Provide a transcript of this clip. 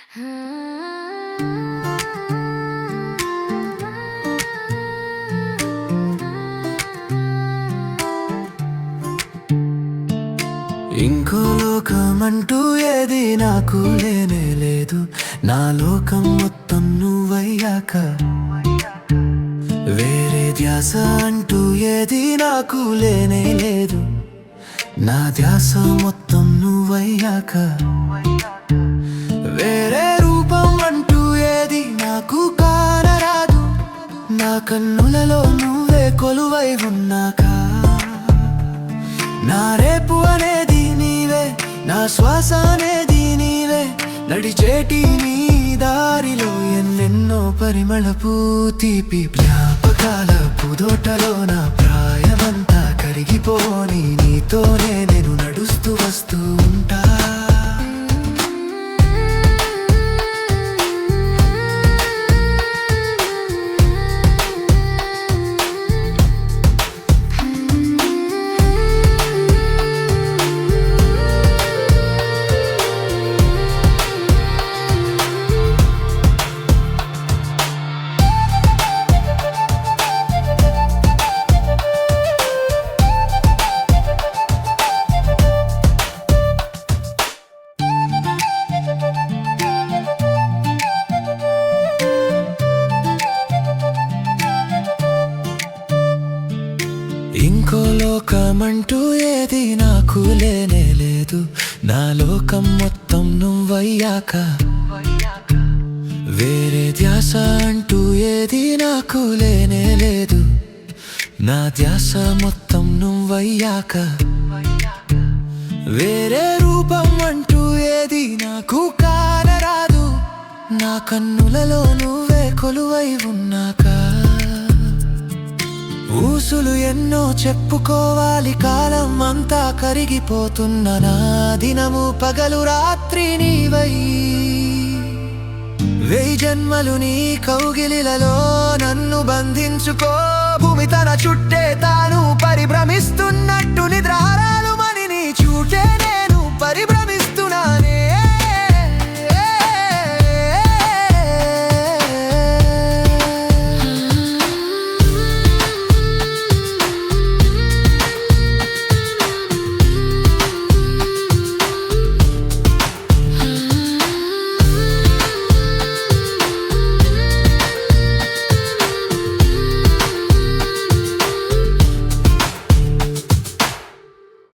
ఇంకో లోకమంటూ ఏది నాకు లేనే లేదు. నా లోకం మొత్తం నువ్వయ్యాక వేరే ధ్యాస అంటూ ఏది నాకు లేనే లేదు. నా ధ్యాస మొత్తం నువ్వయ్యాక వేరే రూపం అంటూ ఏది నాకు కానరాదు. నా కన్నులలో నువ్వే కొలువై ఉన్నాక నా రేపు అనేది నీవే, నా శ్వాస అనేది నీవే. నడిచేటి నీ దారిలో ఎన్నెన్నో పరిమళపు తీపి జ్ఞాపకాల పుదోటలో నా ప్రాయమంతా కరిగిపోని నీతోనే నేను నడుస్తూ వస్తూ ఉంటా. ఇంకో లోకమంటూ ఏది నాకు లేనే లేదు. నా లోకం మొత్తం నువ్వయ్యాక వేరే ధ్యాస అంటూ ఏది నాకు లేనే లేదు. నా ధ్యాస మొత్తం నువ్వయ్యాక వేరే రూపం అంటూ ఏది నాకు కానరాదు. నా కన్నులలో నువ్వే కొలువై ఉన్నాక ఊసులు ఎన్నో చెప్పుకోవాలి, కాలం అంతా కరిగిపోతున్న నా దినము పగలు రాత్రి నీవై. 1000 జన్మలు నీ కౌగిలిలలో నన్ను బంధించుకో. భూమి తన చుట్టే తాను పరిభ్రమిస్తున్నట్టు నిద్రారాలు మని నీ చూటే